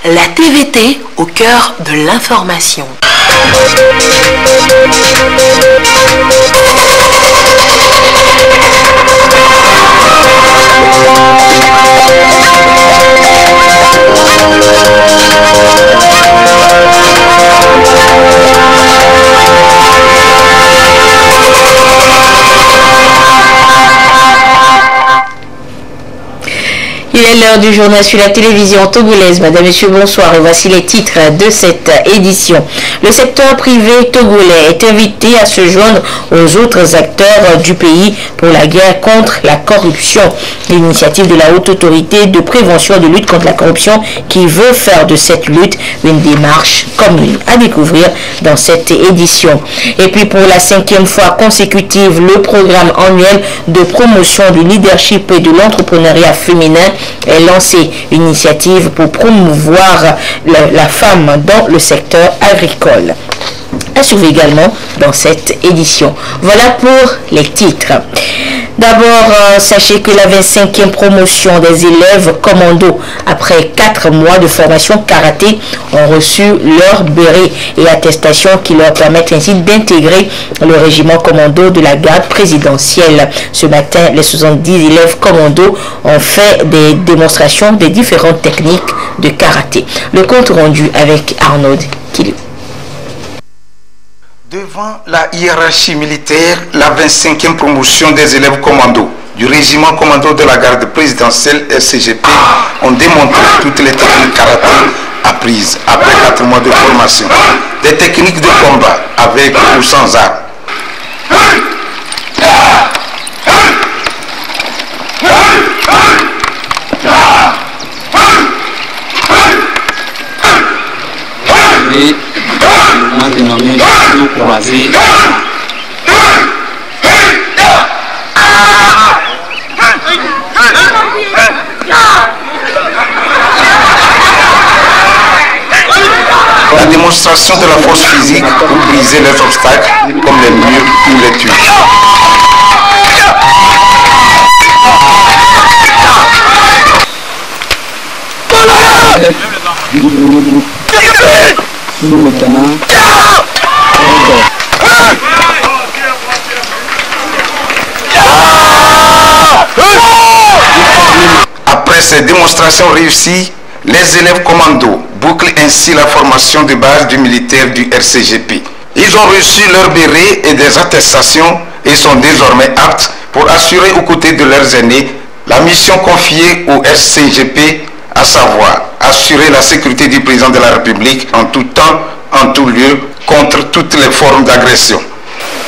La TVT au cœur de l'information. Il est l'heure du journal sur la télévision togolaise. Madame, Monsieur, bonsoir. Et voici les titres de cette édition. Le secteur privé togolais est invité à se joindre aux autres acteurs du pays pour la guerre contre la corruption. L'initiative de la Haute Autorité de prévention et de lutte contre la corruption qui veut faire de cette lutte une démarche commune. À découvrir dans cette édition. Et puis pour la 5e fois consécutive, le programme annuel de promotion du leadership et de l'entrepreneuriat féminin est lancé, une initiative pour promouvoir la femme dans le secteur agricole. À suivre également dans cette édition. Voilà pour les titres. D'abord, sachez que la 25e promotion des élèves commando, après 4 mois de formation karaté, ont reçu leur béret et attestation qui leur permettent ainsi d'intégrer le régiment commando de la garde présidentielle. Ce matin, les 70 élèves commando ont fait des démonstrations des différentes techniques de karaté. Le compte rendu avec Arnaud Kilou. Devant la hiérarchie militaire, la 25e promotion des élèves commando du régiment commando de la garde présidentielle RCGP ont démontré toutes les techniques karaté apprises après 4 mois de formation. Des techniques de combat avec ou sans armes. Dénommé nous croiser. La démonstration de la force physique pour briser les obstacles comme les murs ou les tuiles. Après ces démonstrations réussies, les élèves commando bouclent ainsi la formation de base du militaire du RCGP. Ils ont reçu leur béret et des attestations et sont désormais aptes pour assurer aux côtés de leurs aînés la mission confiée au RCGP, à savoir assurer la sécurité du président de la République en tout temps, en tout lieu, contre toutes les formes d'agression.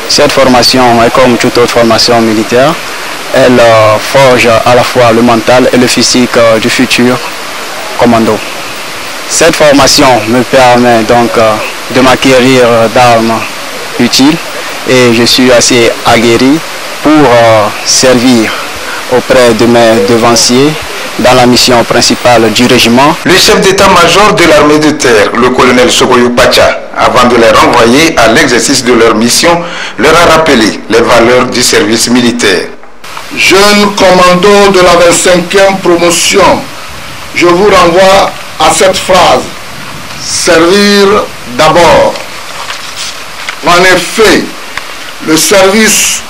Cette formation est comme toute autre formation militaire. Elle forge à la fois le mental et le physique du futur commando. Cette formation me permet donc de m'acquérir d'armes utiles et je suis assez aguerri pour servir auprès de mes devanciers dans la mission principale du régiment. Le chef d'état-major de l'armée de terre, le colonel Sogoyou Pacha, avant de les renvoyer à l'exercice de leur mission, leur a rappelé les valeurs du service militaire. Jeunes commandos de la 25e promotion, je vous renvoie à cette phrase: servir d'abord. En effet, le service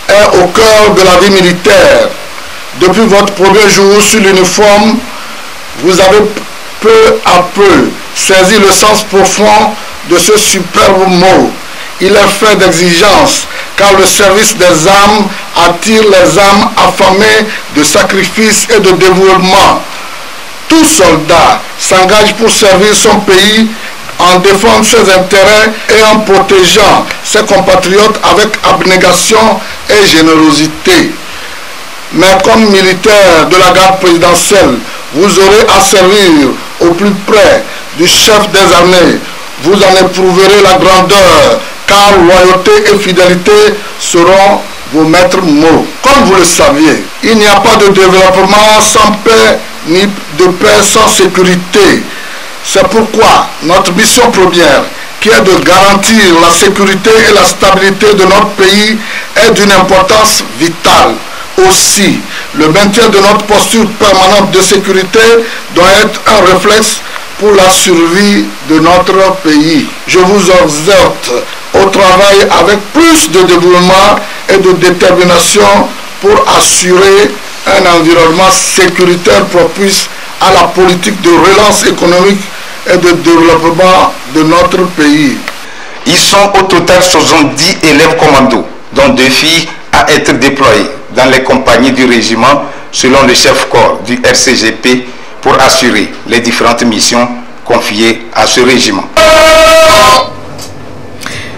est au cœur de la vie militaire. Depuis votre premier jour sur l'uniforme, vous avez peu à peu saisi le sens profond de ce superbe mot. Il est fait d'exigence, car le service des âmes attire les âmes affamées de sacrifice et de dévouement. Tout soldat s'engage pour servir son pays, en défendre ses intérêts et en protégeant ses compatriotes avec abnégation et générosité. Mais comme militaire de la garde présidentielle, vous aurez à servir au plus près du chef des armées. Vous en éprouverez la grandeur, car loyauté et fidélité seront vos maîtres mots. Comme vous le saviez, il n'y a pas de développement sans paix, ni de paix sans sécurité. C'est pourquoi notre mission première, qui est de garantir la sécurité et la stabilité de notre pays, est d'une importance vitale. Aussi, le maintien de notre posture permanente de sécurité doit être un réflexe pour la survie de notre pays. Je vous exhorte au travail avec plus de dévouement et de détermination pour assurer un environnement sécuritaire propice à la politique de relance économique et de développement de notre pays. Ils sont au total 70 élèves commandos, dont 2 filles à être déployées dans les compagnies du régiment selon le chef-corps du RCGP pour assurer les différentes missions confiées à ce régiment.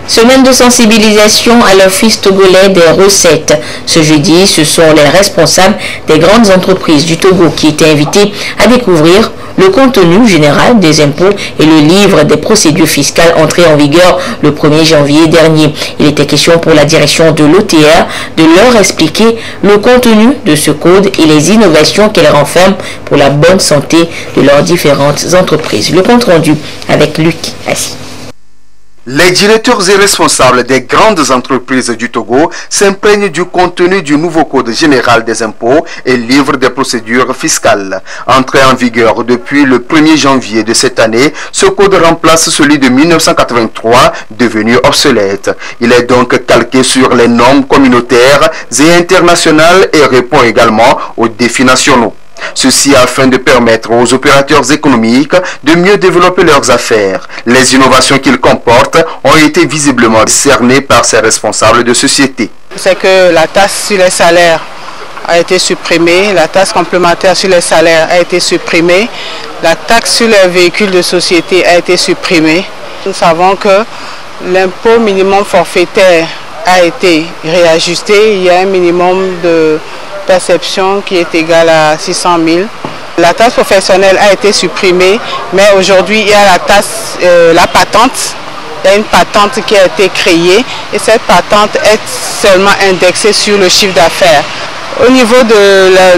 Semaine de sensibilisation à l'Office togolais des recettes. Ce jeudi, ce sont les responsables des grandes entreprises du Togo qui étaient invités à découvrir le contenu général des impôts et le livre des procédures fiscales entré en vigueur le 1er janvier dernier. Il était question pour la direction de l'OTR de leur expliquer le contenu de ce code et les innovations qu'elle renferme pour la bonne santé de leurs différentes entreprises. Le compte rendu avec Luc Assis. Les directeurs et responsables des grandes entreprises du Togo s'imprègnent du contenu du nouveau Code général des impôts et livre des procédures fiscales. Entré en vigueur depuis le 1er janvier de cette année, ce code remplace celui de 1983, devenu obsolète. Il est donc calqué sur les normes communautaires et internationales et répond également aux défis nationaux. Ceci afin de permettre aux opérateurs économiques de mieux développer leurs affaires. Les innovations qu'il comporte ont été visiblement cernées par ses responsables de société. C'est que la taxe sur les salaires a été supprimée, la taxe complémentaire sur les salaires a été supprimée, la taxe sur les véhicules de société a été supprimée. Nous savons que l'impôt minimum forfaitaire a été réajusté, il y a un minimum de perception qui est égale à 600 000. La taxe professionnelle a été supprimée, mais aujourd'hui il y a la taxe, la patente. Il y a une patente qui a été créée et cette patente est seulement indexée sur le chiffre d'affaires. Au niveau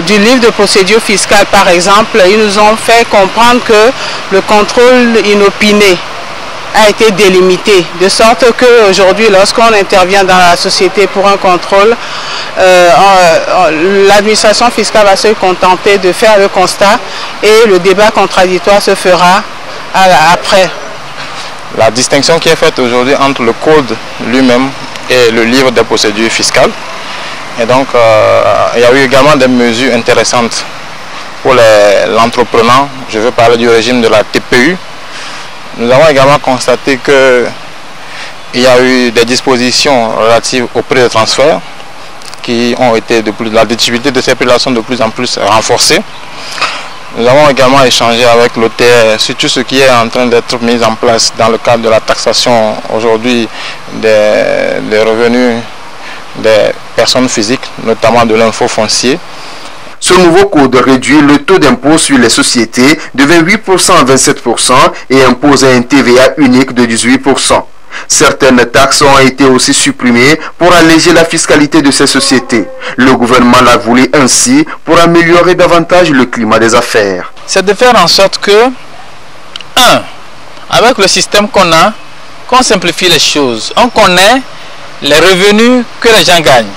du livre de procédure fiscale, par exemple, ils nous ont fait comprendre que le contrôle inopiné a été délimité, de sorte qu'aujourd'hui, lorsqu'on intervient dans la société pour un contrôle, l'administration fiscale va se contenter de faire le constat et le débat contradictoire se fera après. La distinction qui est faite aujourd'hui entre le code lui-même et le livre des procédures fiscales. Et donc, il y a eu également des mesures intéressantes pour l'entrepreneur. Je veux parler du régime de la TPU. Nous avons également constaté qu'il y a eu des dispositions relatives aux prix de transfert qui ont été la déductibilité de ces prix-là sont de plus en plus renforcées. Nous avons également échangé avec l'OTR sur tout ce qui est en train d'être mis en place dans le cadre de la taxation aujourd'hui des revenus des personnes physiques, notamment de l'info foncier. Ce nouveau code réduit le taux d'impôt sur les sociétés de 28% à 27% et impose un TVA unique de 18%. Certaines taxes ont été aussi supprimées pour alléger la fiscalité de ces sociétés. Le gouvernement l'a voulu ainsi pour améliorer davantage le climat des affaires. C'est de faire en sorte que, avec le système qu'on a, qu'on simplifie les choses. On connaît les revenus que les gens gagnent.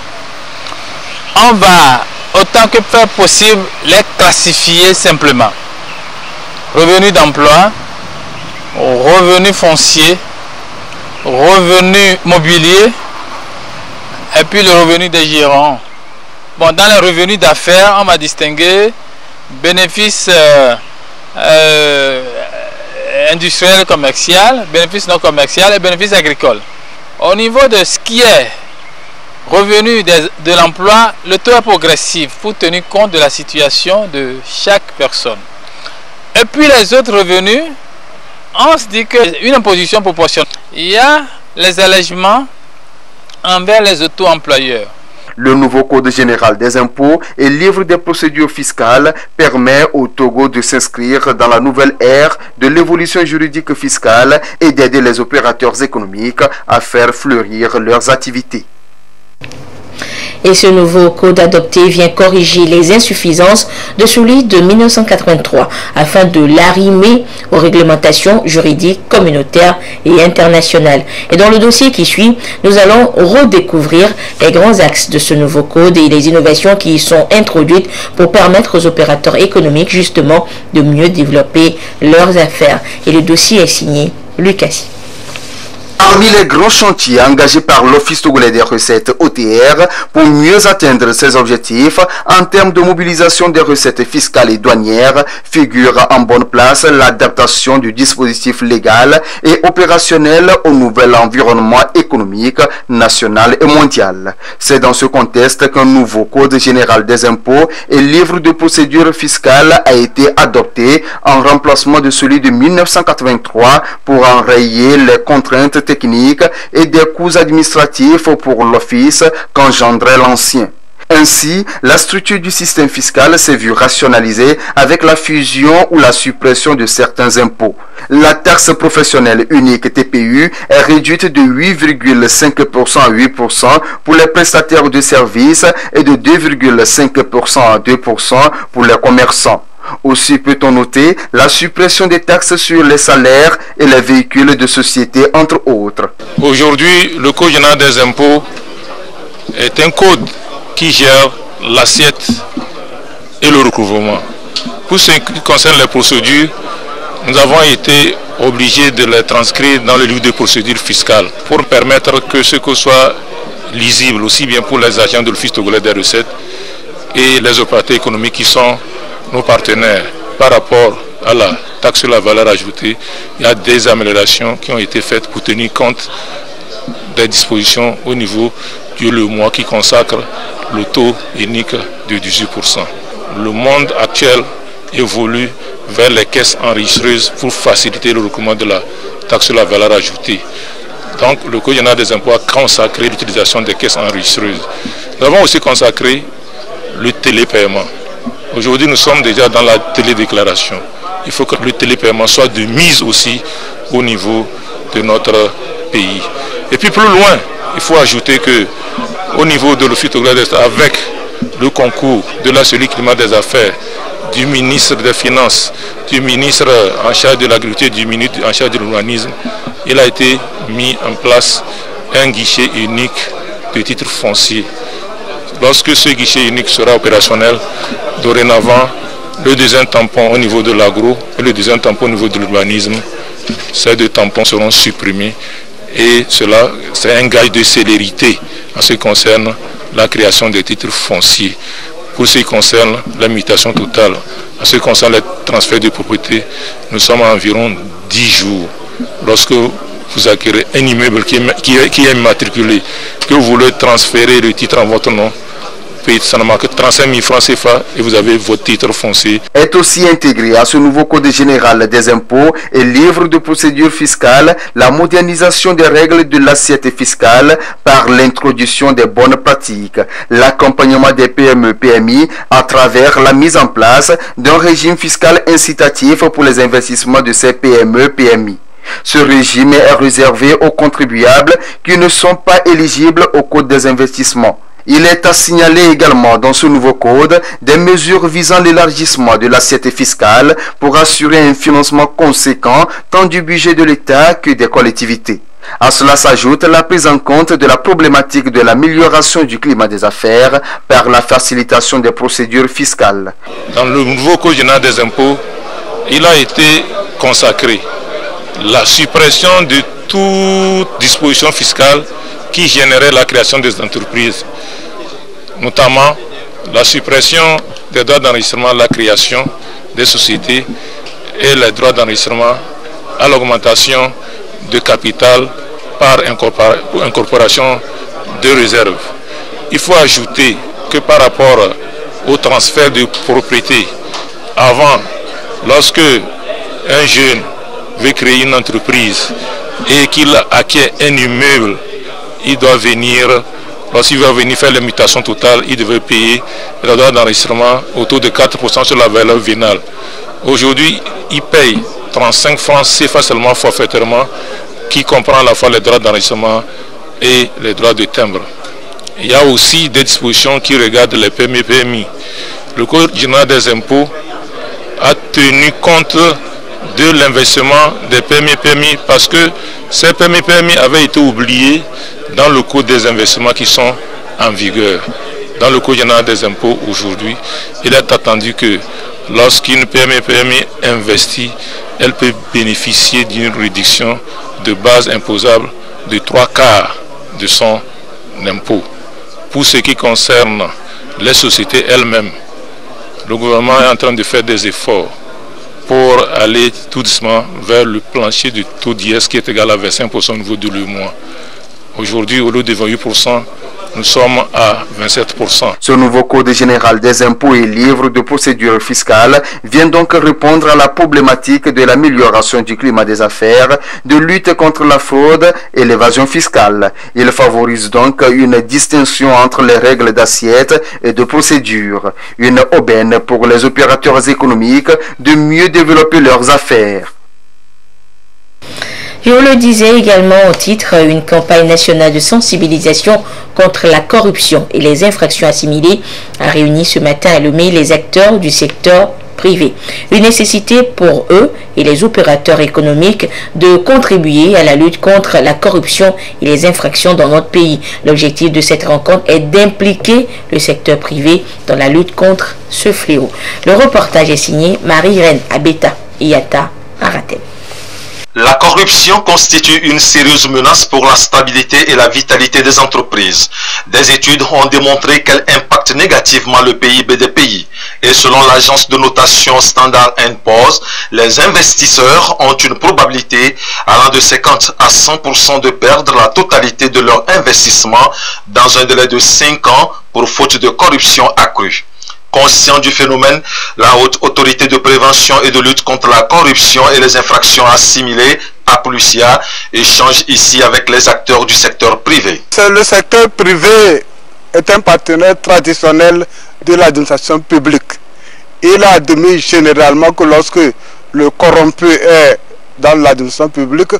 On va autant que faire possible les classifier simplement. Revenus d'emploi, revenus fonciers, revenus mobiliers et puis le revenu des gérants. Bon, dans les revenus d'affaires, on va distinguer bénéfices industriels commercial, bénéfices non commercial et bénéfices agricoles. Au niveau de ce qui est revenu de l'emploi, le taux est progressif pour tenir compte de la situation de chaque personne. Et puis les autres revenus, on se dit qu'une imposition proportionnelle. Il y a les allègements envers les auto-employeurs. Le nouveau Code général des impôts et livre des procédures fiscales permet au Togo de s'inscrire dans la nouvelle ère de l'évolution juridique fiscale et d'aider les opérateurs économiques à faire fleurir leurs activités. Et ce nouveau code adopté vient corriger les insuffisances de celui de 1983 afin de l'arrimer aux réglementations juridiques communautaires et internationales. Et dans le dossier qui suit, nous allons redécouvrir les grands axes de ce nouveau code et les innovations qui y sont introduites pour permettre aux opérateurs économiques justement de mieux développer leurs affaires. Et le dossier est signé Lucas. Parmi les grands chantiers engagés par l'Office togolais des recettes OTR pour mieux atteindre ses objectifs en termes de mobilisation des recettes fiscales et douanières figure en bonne place l'adaptation du dispositif légal et opérationnel au nouvel environnement économique national et mondial. C'est dans ce contexte qu'un nouveau Code général des impôts et livre de procédure fiscale a été adopté en remplacement de celui de 1983 pour enrayer les contraintes techniques et des coûts administratifs pour l'office qu'engendrait l'ancien. Ainsi, la structure du système fiscal s'est vue rationalisée avec la fusion ou la suppression de certains impôts. La taxe professionnelle unique TPU est réduite de 8,5% à 8% pour les prestataires de services et de 2,5% à 2% pour les commerçants. Aussi peut-on noter la suppression des taxes sur les salaires et les véhicules de société, entre autres. Aujourd'hui, le Code général des impôts est un code qui gère l'assiette et le recouvrement. Pour ce qui concerne les procédures, nous avons été obligés de les transcrire dans le livre de procédures fiscales pour permettre que ce soit lisible aussi bien pour les agents de l'Office togolais des recettes et les opérateurs économiques qui sont nos partenaires. Par rapport à la taxe sur la valeur ajoutée, il y a des améliorations qui ont été faites pour tenir compte des dispositions au niveau du mois qui consacre le taux unique de 18%. Le monde actuel évolue vers les caisses enregistreuses pour faciliter le recouvrement de la taxe sur la valeur ajoutée. Donc le Code général des impôts a consacré l'utilisation des caisses enregistreuses. Nous avons aussi consacré le télépaiement. Aujourd'hui, nous sommes déjà dans la télédéclaration. Il faut que le télépaiement soit de mise aussi au niveau de notre pays. Et puis plus loin, il faut ajouter que au niveau de l'Office togolais des recettes, avec le concours de la cellule climat des affaires, du ministre des Finances, du ministre en charge de l'agriculture, du ministre en charge de l'urbanisme, il a été mis en place un guichet unique de titres fonciers. Lorsque ce guichet unique sera opérationnel, dorénavant, le deuxième tampon au niveau de l'agro et le deuxième tampon au niveau de l'urbanisme, ces deux tampons seront supprimés et cela, c'est un gage de célérité en ce qui concerne la création des titres fonciers. Pour ce qui concerne la mutation totale, en ce qui concerne les transferts de propriété, nous sommes à environ 10 jours. Lorsque vous acquérez un immeuble qui est immatriculé, que vous voulez transférer le titre en votre nom, ça ne marque que 35 000 francs CFA et vous avez votre titre foncier. Est aussi intégré à ce nouveau Code général des impôts et livre de procédure fiscale la modernisation des règles de l'assiette fiscale par l'introduction des bonnes pratiques, l'accompagnement des PME-PMI à travers la mise en place d'un régime fiscal incitatif pour les investissements de ces PME-PMI. Ce régime est réservé aux contribuables qui ne sont pas éligibles au Code des investissements. Il est à signaler également dans ce nouveau code des mesures visant l'élargissement de l'assiette fiscale pour assurer un financement conséquent tant du budget de l'État que des collectivités. À cela s'ajoute la prise en compte de la problématique de l'amélioration du climat des affaires par la facilitation des procédures fiscales. Dans le nouveau Code général des impôts, il a été consacré la suppression de toute disposition fiscale qui générait la création des entreprises, notamment la suppression des droits d'enregistrement à la création des sociétés et les droits d'enregistrement à l'augmentation de capital par incorporation de réserves. Il faut ajouter que par rapport au transfert de propriété, avant, lorsque un jeune veut créer une entreprise et qu'il acquiert un immeuble, il doit venir, lorsqu'il va venir faire la mutation totale, il devait payer le droit d'enregistrement autour de 4% sur la valeur vénale. Aujourd'hui, il paye 35 francs CFA seulement forfaitairement, qui comprend à la fois les droits d'enregistrement et les droits de timbre. Il y a aussi des dispositions qui regardent les PMI. Le Code général des impôts a tenu compte de l'investissement des PMI parce que ces PMI avaient été oubliés dans le Code des investissements qui sont en vigueur. Dans le Code général des impôts aujourd'hui, il est attendu que lorsqu'une PMI investit, elle peut bénéficier d'une réduction de base imposable de 3/4 de son impôt. Pour ce qui concerne les sociétés elles-mêmes, le gouvernement est en train de faire des efforts pour aller tout doucement vers le plancher du taux d'IS qui est égal à 25% au niveau de l'UEMOA. Aujourd'hui, au lieu de 28%, nous sommes à 27%. Ce nouveau Code général des impôts et livre de procédure fiscale vient donc répondre à la problématique de l'amélioration du climat des affaires, de lutte contre la fraude et l'évasion fiscale. Il favorise donc une distinction entre les règles d'assiette et de procédure, une aubaine pour les opérateurs économiques de mieux développer leurs affaires. Et on le disait également au titre, une campagne nationale de sensibilisation contre la corruption et les infractions assimilées a réuni ce matin à Lomé les acteurs du secteur privé. Une nécessité pour eux et les opérateurs économiques de contribuer à la lutte contre la corruption et les infractions dans notre pays. L'objectif de cette rencontre est d'impliquer le secteur privé dans la lutte contre ce fléau. Le reportage est signé Marie-Reine Abeta Iyata Aratem. La corruption constitue une sérieuse menace pour la stabilité et la vitalité des entreprises. Des études ont démontré qu'elle impacte négativement le PIB des pays. Et selon l'agence de notation Standard & Poor's, les investisseurs ont une probabilité allant de 50 à 100% de perdre la totalité de leur investissement dans un délai de 5 ans pour faute de corruption accrue. Conscient du phénomène, la Haute Autorité de prévention et de lutte contre la corruption et les infractions assimilées, APLUCIA, échange ici avec les acteurs du secteur privé. Le secteur privé est un partenaire traditionnel de l'administration publique. Il a admis généralement que lorsque le corrompu est dans l'administration publique,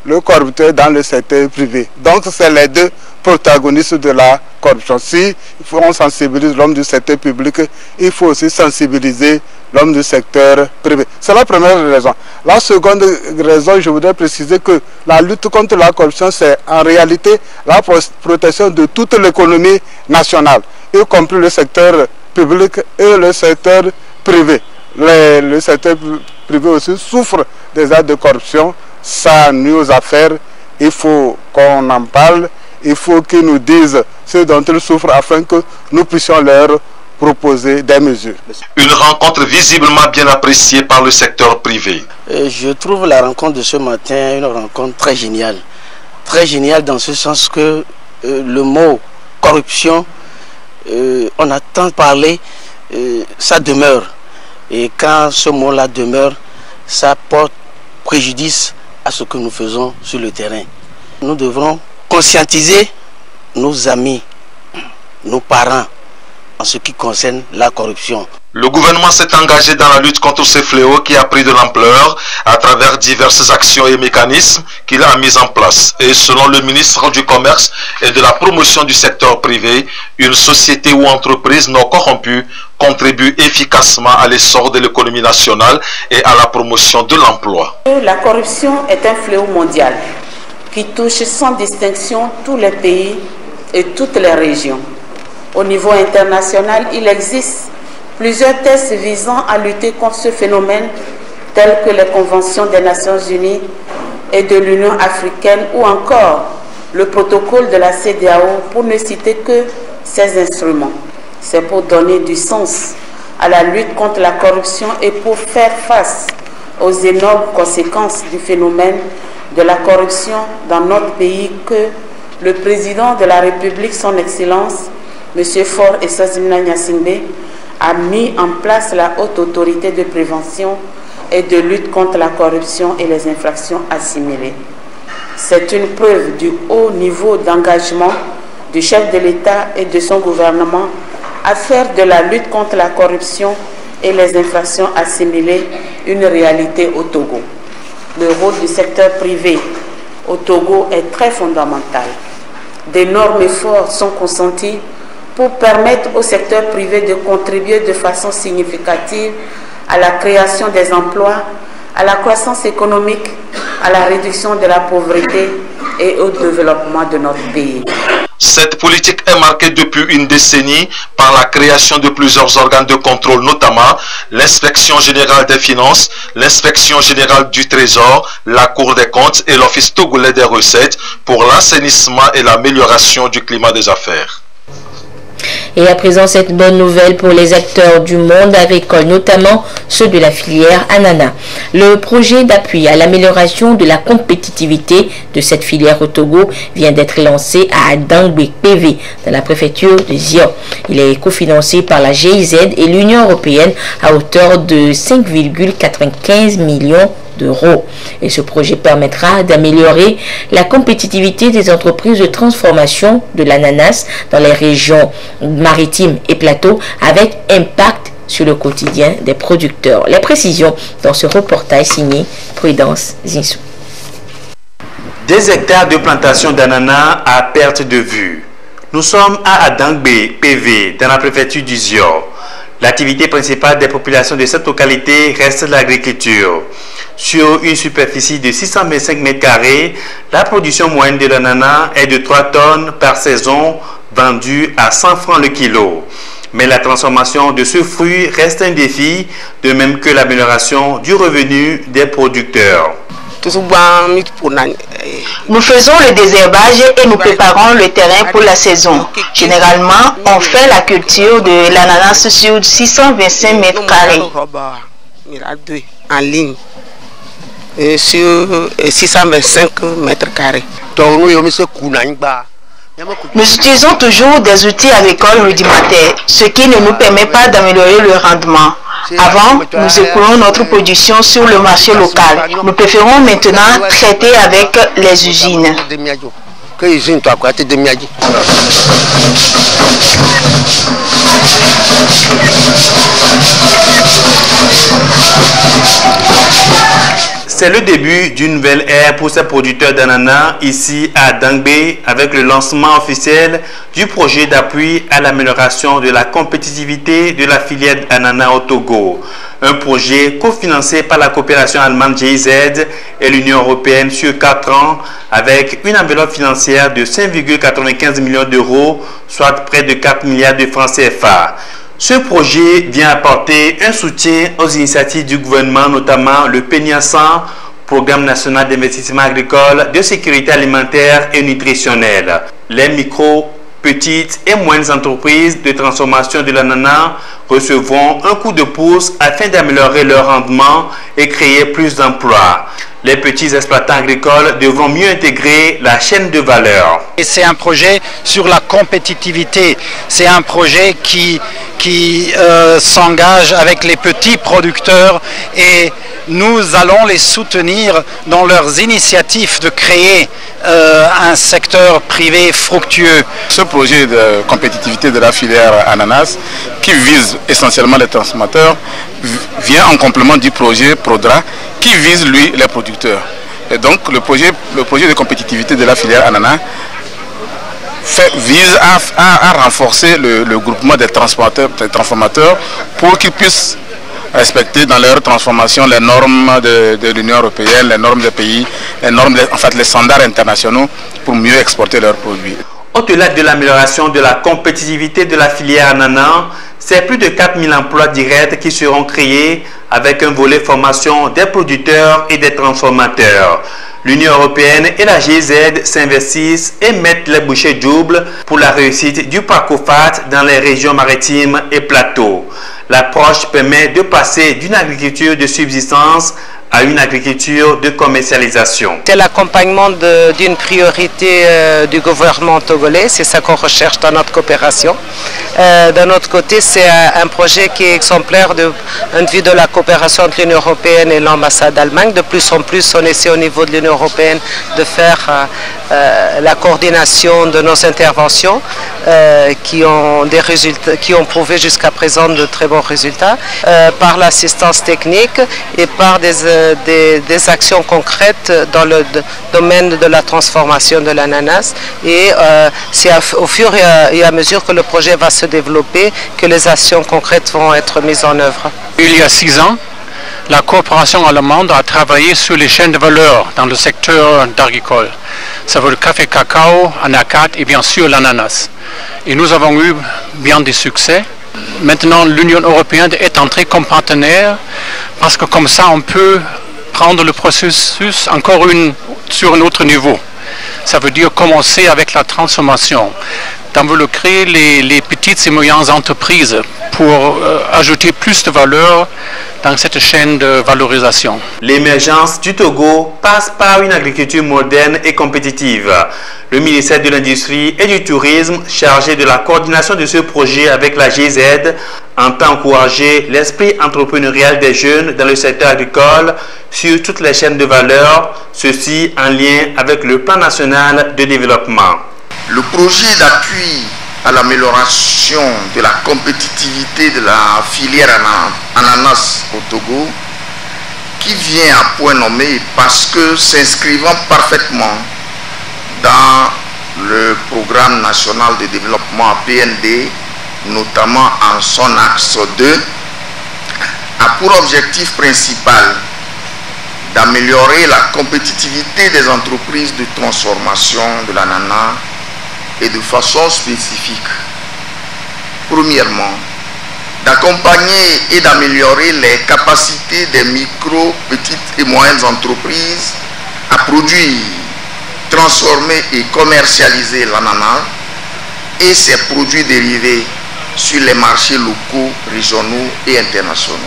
le corrupteur est dans le secteur privé. Donc c'est les deux protagonistes de la corruption. Si on sensibilise l'homme du secteur public, il faut aussi sensibiliser l'homme du secteur privé. C'est la première raison. La seconde raison, je voudrais préciser que la lutte contre la corruption, c'est en réalité la protection de toute l'économie nationale, y compris le secteur public et le secteur privé. Le secteur privé aussi souffre des actes de corruption, ça nuit aux affaires, il faut qu'on en parle. Il faut qu'ils nous disent ce dont ils souffrent afin que nous puissions leur proposer des mesures. Une rencontre visiblement bien appréciée par le secteur privé. Je trouve la rencontre de ce matin une rencontre très géniale. Très géniale dans ce sens que le mot corruption, on a tant parlé, ça demeure. Et quand ce mot-là demeure, ça porte préjudice à ce que nous faisons sur le terrain. Nous devrons conscientiser nos amis, nos parents en ce qui concerne la corruption. Le gouvernement s'est engagé dans la lutte contre ce fléau qui a pris de l'ampleur à travers diverses actions et mécanismes qu'il a mis en place. Et selon le ministre du Commerce et de la promotion du secteur privé, une société ou entreprise non corrompue contribue efficacement à l'essor de l'économie nationale et à la promotion de l'emploi. La corruption est un fléau mondial qui touche sans distinction tous les pays et toutes les régions. Au niveau international, il existe plusieurs textes visant à lutter contre ce phénomène, tels que les conventions des Nations Unies et de l'Union africaine ou encore le protocole de la CEDEAO, pour ne citer que ces instruments. C'est pour donner du sens à la lutte contre la corruption et pour faire face aux énormes conséquences du phénomène de la corruption dans notre pays que le président de la République, son Excellence, M. Faure Eswazimana Gnassingbé, a mis en place la Haute Autorité de prévention et de lutte contre la corruption et les infractions assimilées. C'est une preuve du haut niveau d'engagement du chef de l'État et de son gouvernement à faire de la lutte contre la corruption et les infractions assimilées une réalité au Togo. Le rôle du secteur privé au Togo est très fondamental. d'énormes efforts sont consentis pour permettre au secteur privé de contribuer de façon significative à la création des emplois, à la croissance économique, à la réduction de la pauvreté et au développement de notre pays. Cette politique est marquée depuis une décennie par la création de plusieurs organes de contrôle, notamment l'inspection générale des finances, l'inspection générale du trésor, la Cour des comptes et l'Office togolais des recettes pour l'assainissement et l'amélioration du climat des affaires. Et à présent, cette bonne nouvelle pour les acteurs du monde agricole, notamment ceux de la filière ananas. Le projet d'appui à l'amélioration de la compétitivité de cette filière au Togo vient d'être lancé à Dangbe PV, dans la préfecture de Zion. Il est cofinancé par la GIZ et l'Union européenne à hauteur de 5,95 millions d'euros. Et ce projet permettra d'améliorer la compétitivité des entreprises de transformation de l'ananas dans les régions maritimes et plateaux avec impact sur le quotidien des producteurs. Les précisions dans ce reportage signé Prudence Zinsou. Des hectares de plantation d'ananas à perte de vue. Nous sommes à Adangbe PV dans la préfecture du Zion. L'activité principale des populations de cette localité reste l'agriculture. Sur une superficie de 625 m², la production moyenne de l'ananas est de 3 tonnes par saison, vendue à 100 francs le kilo. Mais la transformation de ce fruit reste un défi, de même que l'amélioration du revenu des producteurs. Nous faisons le désherbage et nous préparons le terrain pour la saison. Généralement, on fait la culture de l'ananas sur 625 m². En ligne. Sur 625 m². Nous utilisons toujours des outils agricoles rudimentaires, ce qui ne nous permet pas d'améliorer le rendement. Avant, nous écoulons notre production sur le marché local. Nous préférons maintenant traiter avec les usines. C'est le début d'une nouvelle ère pour ces producteurs d'ananas ici à Dangbe avec le lancement officiel du projet d'appui à l'amélioration de la compétitivité de la filière ananas au Togo. Un projet cofinancé par la coopération allemande GIZ et l'Union européenne sur 4 ans avec une enveloppe financière de 5,95 millions d'euros, soit près de 4 milliards de francs CFA. Ce projet vient apporter un soutien aux initiatives du gouvernement, notamment le PNIA-100, Programme national d'investissement agricole, de sécurité alimentaire et nutritionnelle. Les micro, petites et moyennes entreprises de transformation de l'ananas recevront un coup de pouce afin d'améliorer leur rendement et créer plus d'emplois. Les petits exploitants agricoles devront mieux intégrer la chaîne de valeur. C'est un projet sur la compétitivité. C'est un projet qui s'engage avec les petits producteurs et nous allons les soutenir dans leurs initiatives de créer un secteur privé fructueux. Ce projet de compétitivité de la filière ananas, qui vise essentiellement les transformateurs, vient en complément du projet PRODRA, qui vise, lui, les producteurs. Et donc, le projet de compétitivité de la filière ananas vise à renforcer le groupement des transformateurs pour qu'ils puissent respecter dans leur transformation les normes de l'Union européenne, les normes des pays, les standards internationaux pour mieux exporter leurs produits. Au-delà de l'amélioration de la compétitivité de la filière ananas, c'est plus de 4000 emplois directs qui seront créés avec un volet formation des producteurs et des transformateurs. L'Union européenne et la GIZ s'investissent et mettent les bouchées doubles pour la réussite du parcours FAT dans les régions maritimes et plateaux. L'approche permet de passer d'une agriculture de subsistance à une agriculture de commercialisation. C'est l'accompagnement d'une priorité du gouvernement togolais, c'est ça qu'on recherche dans notre coopération. D'un autre côté, c'est un projet qui est exemplaire de vue de la coopération entre l'Union européenne et l'ambassade d'Allemagne. De plus en plus, on essaie au niveau de l'Union européenne de faire la coordination de nos interventions qui ont prouvé jusqu'à présent de très bons résultats par l'assistance technique et par des des actions concrètes dans le domaine de la transformation de l'ananas et c'est au fur et à mesure que le projet va se développer que les actions concrètes vont être mises en œuvre. Il y a 6 ans, la coopération allemande a travaillé sur les chaînes de valeur dans le secteur agricole. Ça veut le café cacao, anacarde et bien sûr l'ananas. Et nous avons eu bien des succès. Maintenant, l'Union européenne est entrée comme partenaire parce que comme ça, on peut prendre le processus encore sur un autre niveau. Ça veut dire commencer avec la transformation. On veut créer les petites et moyennes entreprises pour ajouter plus de valeur dans cette chaîne de valorisation. L'émergence du Togo passe par une agriculture moderne et compétitive. Le ministère de l'Industrie et du Tourisme, chargé de la coordination de ce projet avec la GIZ, entend encourager l'esprit entrepreneurial des jeunes dans le secteur agricole sur toutes les chaînes de valeur, ceci en lien avec le plan national de développement. Le projet d'appui à l'amélioration de la compétitivité de la filière ananas au Togo, qui vient à point nommé parce que s'inscrivant parfaitement dans le programme national de développement PND, notamment en son axe 2, a pour objectif principal d'améliorer la compétitivité des entreprises de transformation de l'ananas et de façon spécifique. Premièrement, d'accompagner et d'améliorer les capacités des micro, petites et moyennes entreprises à produire, transformer et commercialiser l'ananas et ses produits dérivés sur les marchés locaux, régionaux et internationaux.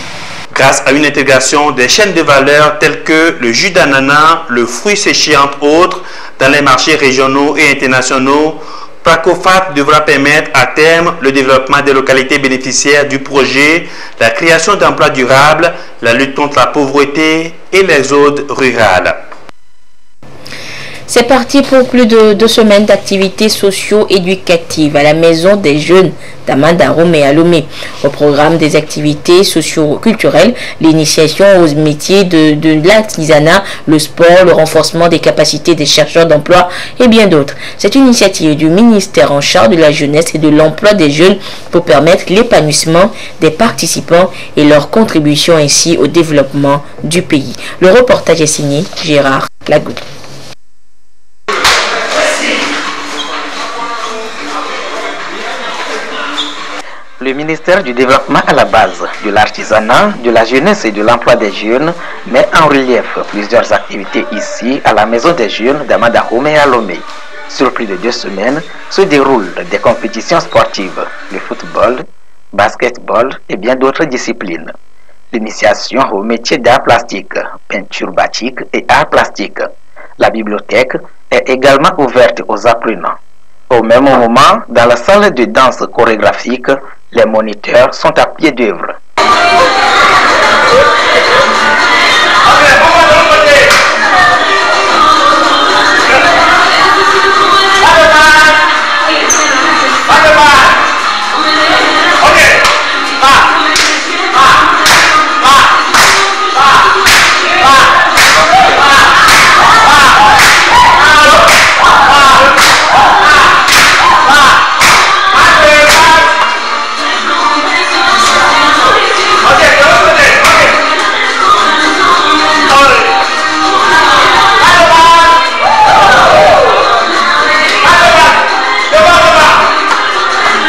Grâce à une intégration des chaînes de valeur telles que le jus d'ananas, le fruit séché entre autres, dans les marchés régionaux et internationaux, PACOFAT devra permettre à terme le développement des localités bénéficiaires du projet, la création d'emplois durables, la lutte contre la pauvreté et l'exode rural. C'est parti pour plus de 2 semaines d'activités socio-éducatives à la Maison des Jeunes d'Amandarom et à Lomé. Au programme des activités socio-culturelles, l'initiation aux métiers de l'artisanat, le sport, le renforcement des capacités des chercheurs d'emploi et bien d'autres. C'est une initiative du ministère en charge de la jeunesse et de l'emploi des jeunes pour permettre l'épanouissement des participants et leur contribution ainsi au développement du pays. Le reportage est signé Gérard Lagoutte. Le ministère du Développement à la base de l'artisanat, de la jeunesse et de l'emploi des jeunes met en relief plusieurs activités ici à la Maison des Jeunes d'Amandarom et à Lomé. Sur plus de 2 semaines se déroulent des compétitions sportives, le football, basketball et bien d'autres disciplines. L'initiation au métier d'art plastique, peinture batik et art plastique. La bibliothèque est également ouverte aux apprenants. Au même moment, dans la salle de danse chorégraphique, les moniteurs sont à pied d'œuvre.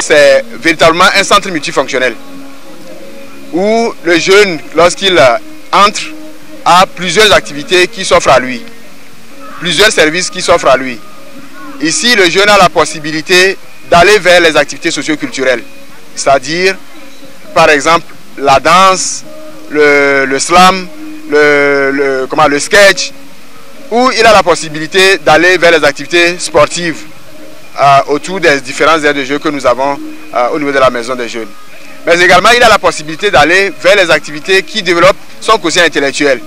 C'est véritablement un centre multifonctionnel où le jeune, lorsqu'il entre, a plusieurs activités qui s'offrent à lui, plusieurs services qui s'offrent à lui. Ici, le jeune a la possibilité d'aller vers les activités socio-culturelles, c'est-à-dire, par exemple, la danse, le slam, le sketch, où il a la possibilité d'aller vers les activités sportives autour des différentes aires de jeu que nous avons au niveau de la Maison des Jeunes. Mais également, il a la possibilité d'aller vers les activités qui développent son quotient intellectuel.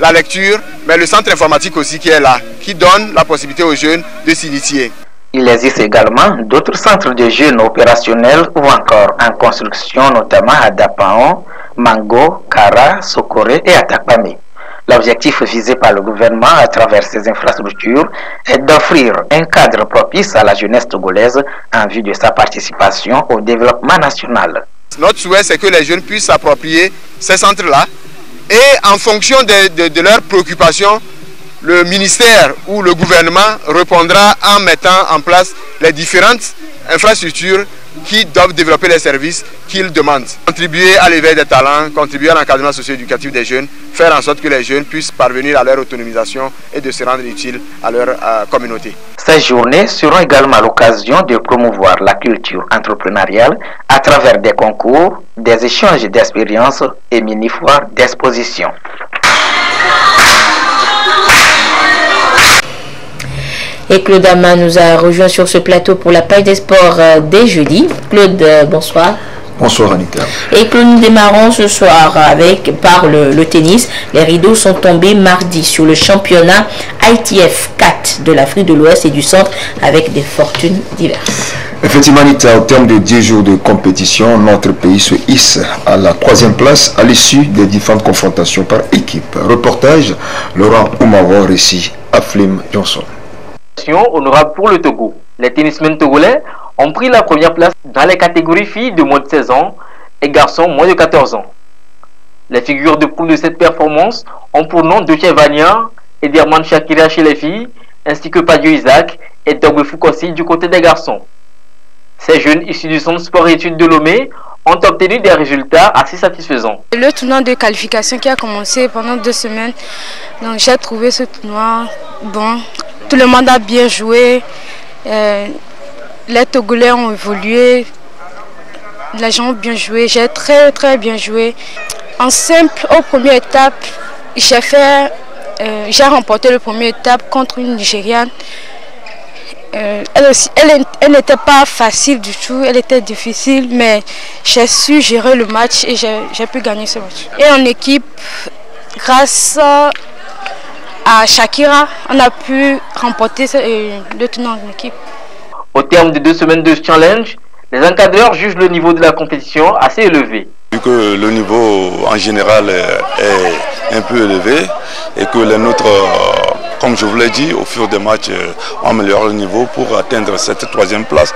La lecture, mais le centre informatique aussi qui est là, qui donne la possibilité aux jeunes de s'initier. Il existe également d'autres centres de jeunes opérationnels ou encore en construction, notamment à Dapaon, Mango, Kara, Sokoré et Atakpame. L'objectif visé par le gouvernement à travers ces infrastructures est d'offrir un cadre propice à la jeunesse togolaise en vue de sa participation au développement national. Notre souhait, c'est que les jeunes puissent s'approprier ces centres-là et en fonction de leurs préoccupations, le ministère ou le gouvernement répondra en mettant en place les différentes infrastructures qui doivent développer les services qu'ils demandent. Contribuer à l'éveil des talents, contribuer à l'encadrement socio-éducatif des jeunes, faire en sorte que les jeunes puissent parvenir à leur autonomisation et de se rendre utiles à leur communauté. Ces journées seront également l'occasion de promouvoir la culture entrepreneuriale à travers des concours, des échanges d'expériences et mini-foires d'exposition. Et Claude Ama nous a rejoint sur ce plateau pour la page des sports dès jeudi. Claude, bonsoir. Bonsoir Anita. Et Claude, nous démarrons ce soir par le tennis. Les rideaux sont tombés mardi sur le championnat ITF 4 de l'Afrique de l'Ouest et du Centre avec des fortunes diverses. Effectivement Anita, au terme de 10 jours de compétition, notre pays se hisse à la 3e place à l'issue des différentes confrontations par équipe. Reportage, Laurent Oumaro, récit Aflim Johnson. Honorable pour le Togo. Les tennismen togolais ont pris la première place dans les catégories filles de moins de 16 ans et garçons moins de 14 ans. Les figures de proue de cette performance ont pour nom Doche Vania et Derman Shakira chez les filles, ainsi que Padio Isaac et Dogbe Fukossi du côté des garçons. Ces jeunes issus du centre sport et études de Lomé ont obtenu des résultats assez satisfaisants. Le tournoi de qualification qui a commencé pendant 2 semaines, donc j'ai trouvé ce tournoi bon. Tout le monde a bien joué, les Togolais ont évolué, les gens ont bien joué, j'ai très bien joué. En simple, aux premières étapes, j'ai remporté la première étape contre une Nigériane. Elle n'était pas facile du tout, elle était difficile, mais j'ai su gérer le match et j'ai pu gagner ce match. Et en équipe, grâce à Shakira, on a pu remporter le tournoi en équipe. Au terme de 2 semaines de challenge, les encadreurs jugent le niveau de la compétition assez élevé. Vu que le niveau en général est un peu élevé et que les nôtres, comme je vous l'ai dit, au fur des matchs, ont amélioré le niveau pour atteindre cette 3e place,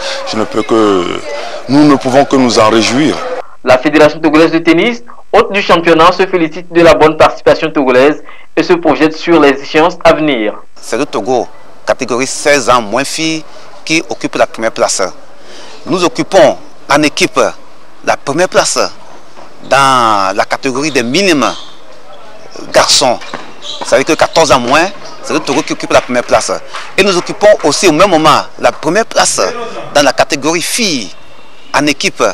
nous ne pouvons que nous en réjouir. La Fédération togolaise de tennis, hôte du championnat, se félicite de la bonne participation togolaise et se projette sur les échéances à venir. C'est le Togo, catégorie 16 ans moins filles, qui occupe la première place. Nous occupons en équipe la première place dans la catégorie des minimes garçons. Ça veut dire que 14 ans moins, c'est le Togo qui occupe la première place. Et nous occupons aussi au même moment la première place dans la catégorie filles en équipe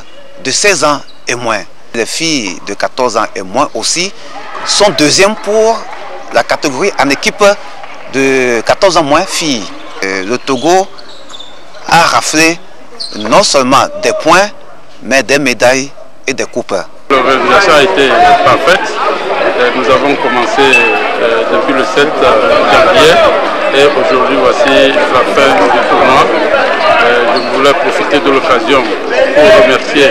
de 16 ans et moins. Les filles de 14 ans et moins aussi sont 2e pour la catégorie en équipe de 14 ans moins filles. Le Togo a raflé non seulement des points, mais des médailles et des coupes. L'organisation a été parfaite. Nous avons commencé depuis le 7 janvier et aujourd'hui voici la fin du tournoi. Je voulais profiter de l'occasion pour remercier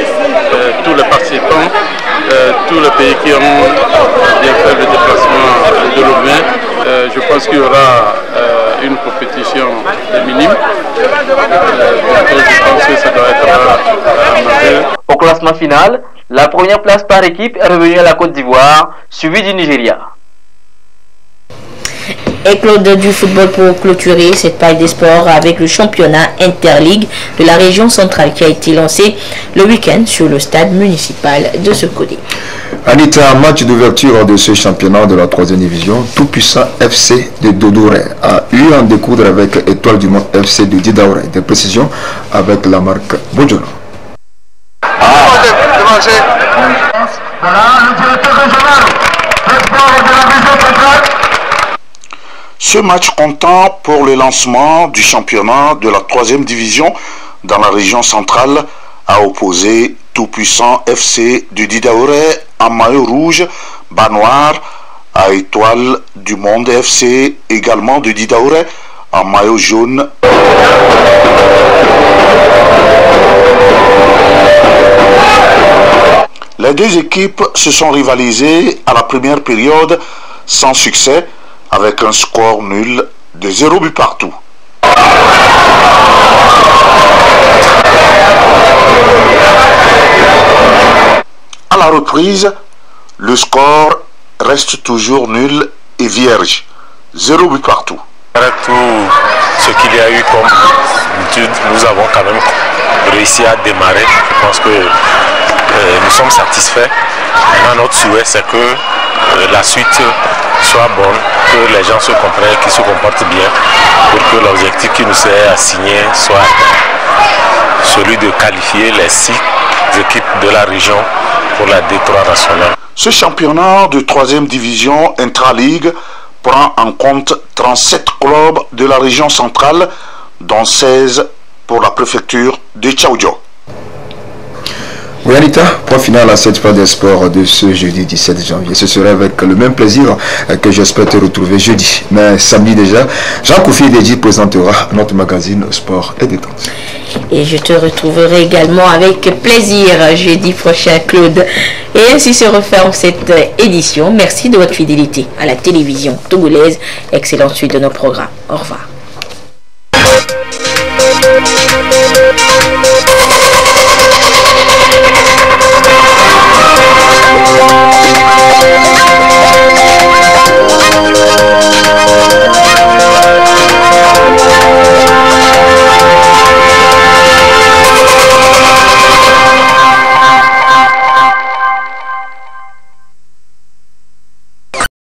tous les participants, tous les pays qui ont bien fait le déplacement de Lomé. Je pense qu'il y aura une compétition minime. Je pense que ça doit être Au classement final, la première place par équipe est revenue à la Côte d'Ivoire, suivie du Nigeria. Et Claude, du football pour clôturer cette page des sports avec le championnat Interligue de la région centrale qui a été lancé le week-end sur le stade municipal de Sokodé. Anita, match d'ouverture de ce championnat de la 3e division, Tout-Puissant FC de Dodoré a eu un découdre avec Étoile du Monde FC de Didaoré. Des précisions avec la marque Bojono. Ce match comptant pour le lancement du championnat de la 3e division dans la région centrale a opposé Tout-Puissant FC de Didaoré en maillot rouge, bas noir, à Étoile du Monde FC également de Didaoré en maillot jaune. Les deux équipes se sont rivalisées à la première période sans succès avec un score nul de 0 but partout. À la reprise, le score reste toujours nul et vierge, 0 but partout. Avec tout ce qu'il y a eu comme étude, nous avons quand même réussi à démarrer. Je pense que nous sommes satisfaits. Maintenant, notre souhait, c'est que la suite soit bonne, que les gens se comprennent, qu'ils se comportent bien, pour que l'objectif qui nous est assigné soit celui de qualifier les 6 équipes de la région pour la D3 nationale. Ce championnat de 3e division intra-ligue prend en compte 37 clubs de la région centrale, dont 16 pour la préfecture de Tchaoudjo. Oui, Anita, point final à cette page des sports de ce jeudi 17 janvier. Ce serait avec le même plaisir que j'espère te retrouver jeudi. Mais samedi déjà, Jean-Koufi Deji présentera notre magazine Sport et Détente. Et je te retrouverai également avec plaisir jeudi prochain, Claude. Et ainsi se referme cette édition. Merci de votre fidélité à la télévision togolaise. Excellente suite de nos programmes. Au revoir.